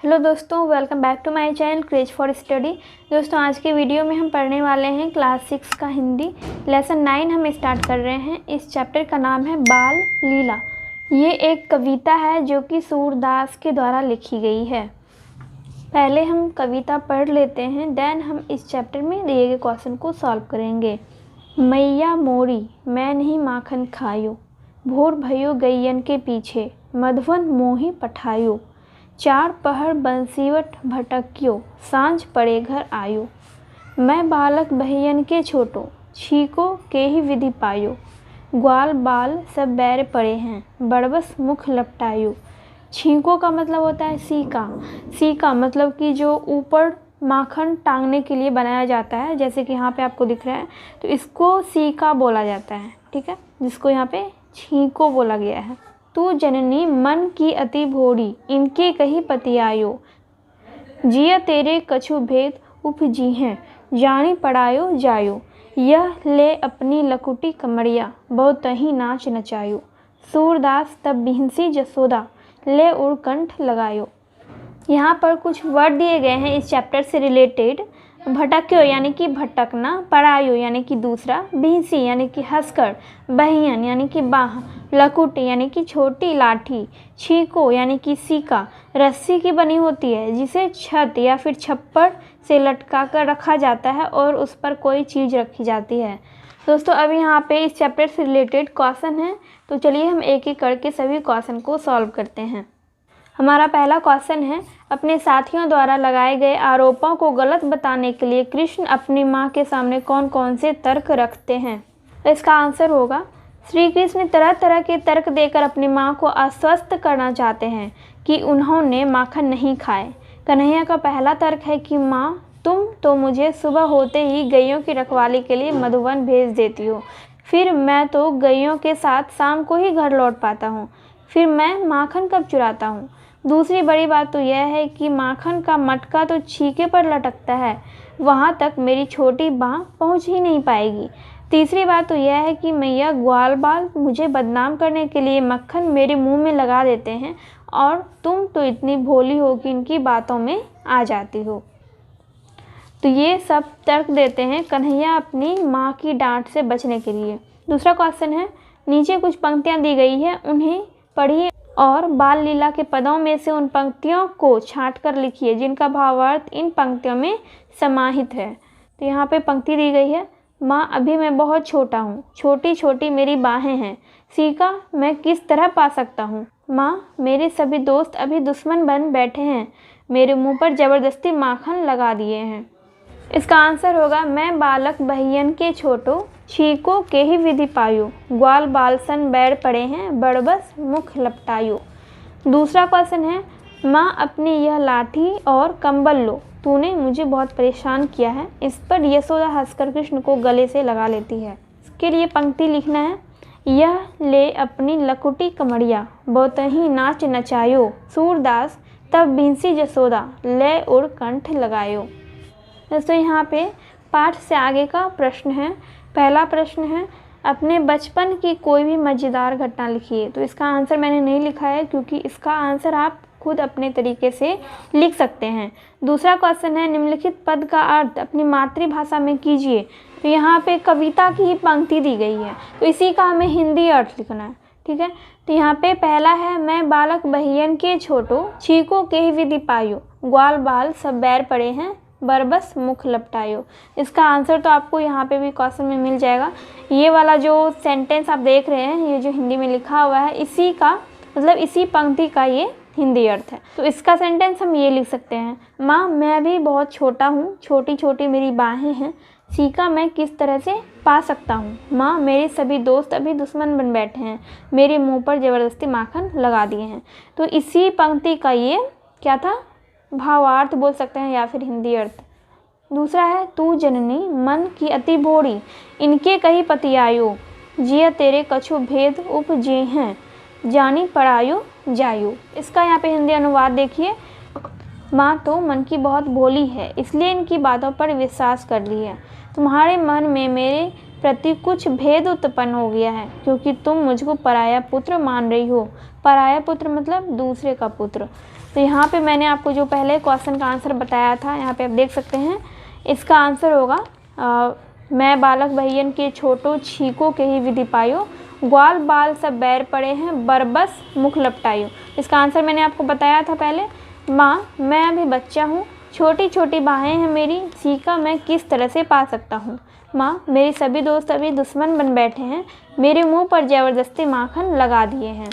Hello दोस्तों, welcome back to my channel craze for study. दोस्तों, आज के वीडियो में हम पढ़ने वाले हैं क्लास 6 का हिंदी लेसन 9 हम स्टार्ट कर रहे हैं। इस चैप्टर का नाम है बाल लीला। ये एक कविता है जो कि सूरदास के द्वारा लिखी गई है। पहले हम कविता पढ़ लेते हैं, देन हम इस चैप्टर में दिए गए क्वेश्चन को सॉल्व करेंगे। मैया मोरी मैं नहीं माखन खायो, भोर भयो गैयन के पीछे, मधुवन मोही पठायो, चार पहर बंसीवट भटक्यो, सांझ पड़े घर आयो। मैं बालक बहियन के छोटो, छीको के ही विधि पायो, ग्वाल बाल सब बैर पड़े हैं, बड़बस मुख लपटायो। छींको का मतलब होता है सीका। सीका मतलब कि जो ऊपर माखन टांगने के लिए बनाया जाता है, जैसे कि यहाँ पे आपको दिख रहा है, तो इसको सीका बोला जाता है, ठीक है, जिसको यहाँ पे छींको बोला गया है। तू जननी मन की अति भोरी, इनके कही पतियायो, जिया तेरे कछु भेद उपजी हैं, जानी पड़ायो जायो। यह ले अपनी लकुटी कमरिया, बहुत ही नाच नचायो। सूरदास तब बिहंसी जसोदा, ले उड़ कंठ लगायो। यहाँ पर कुछ वर्ड दिए गए हैं इस चैप्टर से रिलेटेड। भटक्यो यानी कि भटकना, पड़ायो यानी कि दूसरा, बिहसी यानी कि हंसकर, बहियन यानी कि बाह, लकुटी यानी कि छोटी लाठी, छीको यानी कि सीका रस्सी की बनी होती है जिसे छत या फिर छप्पर से लटका कर रखा जाता है और उस पर कोई चीज़ रखी जाती है। दोस्तों, अब यहाँ पे इस चैप्टर से रिलेटेड क्वेश्चन है, तो चलिए हम एक एक करके सभी क्वेश्चन को सॉल्व करते हैं। हमारा पहला क्वेश्चन है, अपने साथियों द्वारा लगाए गए आरोपों को गलत बताने के लिए कृष्ण अपनी माँ के सामने कौन कौन से तर्क रखते हैं। तो इसका आंसर होगा, श्री कृष्ण तरह तरह के तर्क देकर अपनी माँ को आश्वस्त करना चाहते हैं कि उन्होंने माखन नहीं खाए। कन्हैया का पहला तर्क है कि माँ, तुम तो मुझे सुबह होते ही गैयों की रखवाली के लिए मधुवन भेज देती हो, फिर मैं तो गैयों के साथ शाम को ही घर लौट पाता हूँ, फिर मैं माखन कब चुराता हूँ। दूसरी बड़ी बात तो यह है कि माखन का मटका तो छीके पर लटकता है, वहाँ तक मेरी छोटी बाँह पहुँच ही नहीं पाएगी। तीसरी बात तो यह है कि मैया ग्वाल बाल मुझे बदनाम करने के लिए मक्खन मेरे मुंह में लगा देते हैं और तुम तो इतनी भोली हो कि इनकी बातों में आ जाती हो। तो ये सब तर्क देते हैं कन्हैया अपनी माँ की डांट से बचने के लिए। दूसरा क्वेश्चन है, नीचे कुछ पंक्तियाँ दी गई है, उन्हें पढ़िए और बाल लीला के पदों में से उन पंक्तियों को छांट कर लिखिए जिनका भावार्थ इन पंक्तियों में समाहित है। तो यहाँ पे पंक्ति दी गई है, माँ अभी मैं बहुत छोटा हूँ, छोटी छोटी मेरी बाहें हैं, सीका मैं किस तरह पा सकता हूँ। माँ, मेरे सभी दोस्त अभी दुश्मन बन बैठे हैं, मेरे मुंह पर ज़बरदस्ती माखन लगा दिए हैं। इसका आंसर होगा, मैं बालक बहियन के छोटो, छीको के ही विधि पायो, ग्वाल बालसन बैर पड़े हैं, बड़बस मुख लपटायो। दूसरा क्वेश्चन है, माँ अपनी यह लाठी और कंबल लो, तूने मुझे बहुत परेशान किया है। इस पर यशोदा हंसकर कृष्ण को गले से लगा लेती है। इसके लिए पंक्ति लिखना है, यह ले अपनी लकुटी कमरिया, बहुत ही नाच नचायो। सूरदास तब बिहंसी जसोदा, ले उड़ कंठ लगायो। दोस्तों, यहाँ पे पाठ से आगे का प्रश्न है। पहला प्रश्न है, अपने बचपन की कोई भी मज़ेदार घटना लिखिए। तो इसका आंसर मैंने नहीं लिखा है क्योंकि इसका आंसर आप खुद अपने तरीके से लिख सकते हैं। दूसरा क्वेश्चन है, निम्नलिखित पद का अर्थ अपनी मातृभाषा में कीजिए। तो यहाँ पे कविता की ही पंक्ति दी गई है, तो इसी का हमें हिंदी अर्थ लिखना है, ठीक है। तो यहाँ पे पहला है, मैं बालक बहियन के छोटो, छीको के ही विधि पायो, ग्वाल बाल सब बैर पड़े हैं, बरबस मुख लपटायो। इसका आंसर तो आपको यहाँ पे भी क्वेश्चन में मिल जाएगा। ये वाला जो सेंटेंस आप देख रहे हैं, ये जो हिंदी में लिखा हुआ है, इसी का मतलब इसी पंक्ति का ये हिंदी अर्थ है। तो इसका सेंटेंस हम ये लिख सकते हैं, माँ मैं भी बहुत छोटा हूँ, छोटी छोटी मेरी बाहें हैं, सीका मैं किस तरह से पा सकता हूँ। माँ, मेरे सभी दोस्त अभी दुश्मन बन बैठे हैं, मेरे मुँह पर ज़बरदस्ती माखन लगा दिए हैं। तो इसी पंक्ति का ये क्या था, भावार्थ बोल सकते हैं या फिर हिंदी अर्थ। दूसरा है, तू जननी मन की अति भोरी, इनके कही पतियायो, जिया तेरे कछु भेद उपजे हैं, जानी पड़ायो जायो। इसका यहाँ पे हिंदी अनुवाद देखिए, माँ तो मन की बहुत भोली है, इसलिए इनकी बातों पर विश्वास कर लिया। तुम्हारे मन में मेरे प्रति कुछ भेद उत्पन्न हो गया है क्योंकि तुम मुझको पराया पुत्र मान रही हो। पराया पुत्र मतलब दूसरे का पुत्र। तो यहाँ पे मैंने आपको जो पहले क्वेश्चन का आंसर बताया था, यहाँ पे आप देख सकते हैं, इसका आंसर होगा मैं बालक भैयन के छोटो छीको के ही विधि पायो, ग्वाल बाल सब बैर पड़े हैं बरबस मुख लपटायो। इसका आंसर मैंने आपको बताया था पहले, माँ मैं अभी बच्चा हूँ, छोटी छोटी बाहें हैं मेरी, सीका मैं किस तरह से पा सकता हूँ। माँ मेरे सभी दोस्त अभी दुश्मन बन बैठे हैं, मेरे मुंह पर ज़बरदस्ती माखन लगा दिए हैं।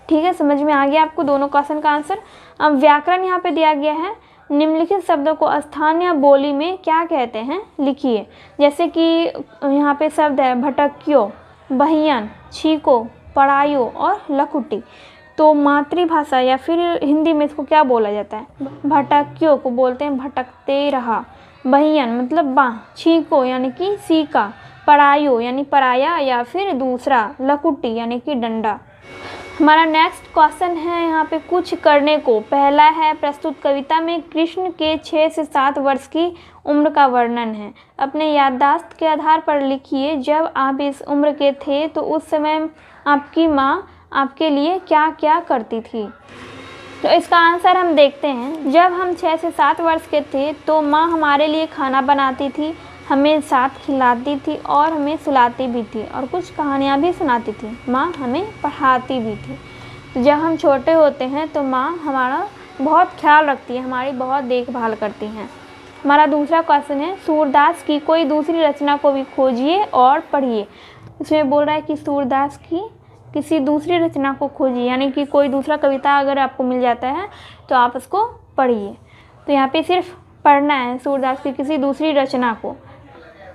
ठीक है, समझ में आ गया आपको दोनों क्वेश्चन का आंसर। अब व्याकरण यहाँ पे दिया गया है, निम्नलिखित शब्दों को स्थानीय बोली में क्या कहते हैं लिखिए। जैसे कि यहाँ पे शब्द है भटक्यो, बहियन, छीको, पढ़ायो और लकुटी। तो मातृभाषा या फिर हिंदी में इसको क्या बोला जाता है? भटक्यो को बोलते हैं भटकते रहा, बहियन मतलब बाँ, छीको यानी कि सीका, पढ़ायो यानी पराया या फिर दूसरा, लकुटी यानी कि डंडा। हमारा नेक्स्ट क्वेश्चन है यहाँ पे कुछ करने को। पहला है प्रस्तुत कविता में कृष्ण के 6 से 7 वर्ष की उम्र का वर्णन है। अपने याददाश्त के आधार पर लिखिए जब आप इस उम्र के थे तो उस समय आपकी माँ आपके लिए क्या क्या करती थी। तो इसका आंसर हम देखते हैं। जब हम 6 से 7 वर्ष के थे तो माँ हमारे लिए खाना बनाती थी, हमें साथ खिलाती थी और हमें सुलाती भी थी और कुछ कहानियाँ भी सुनाती थी। माँ हमें पढ़ाती भी थी। तो जब हम छोटे होते हैं तो माँ हमारा बहुत ख्याल रखती है, हमारी बहुत देखभाल करती हैं। हमारा दूसरा क्वेश्चन है सूरदास की कोई दूसरी रचना को भी खोजिए और पढ़िए। इसमें बोल रहा है कि सूरदास की किसी दूसरी रचना को खोजिए, यानी कि कोई दूसरा कविता अगर आपको मिल जाता है तो आप उसको पढ़िए। तो यहाँ पे सिर्फ पढ़ना है सूरदास की किसी दूसरी रचना को।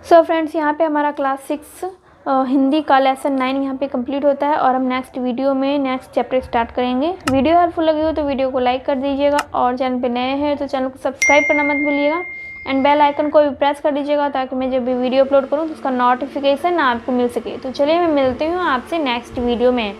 सो फ्रेंड्स, यहाँ पे हमारा क्लास 6 हिंदी का लेसन 9 यहाँ पे कंप्लीट होता है और हम नेक्स्ट वीडियो में नेक्स्ट चैप्टर स्टार्ट करेंगे। वीडियो हेल्पफुल लगी हो तो वीडियो को लाइक कर दीजिएगा और चैनल पे नए हैं तो चैनल को सब्सक्राइब करना मत भूलिएगा एंड बेल आइकन को भी प्रेस कर दीजिएगा ताकि मैं जब भी वीडियो अपलोड करूँ तो उसका नोटिफिकेशन आपको मिल सके। तो चलिए मैं मिलती हूँ आपसे नेक्स्ट वीडियो में।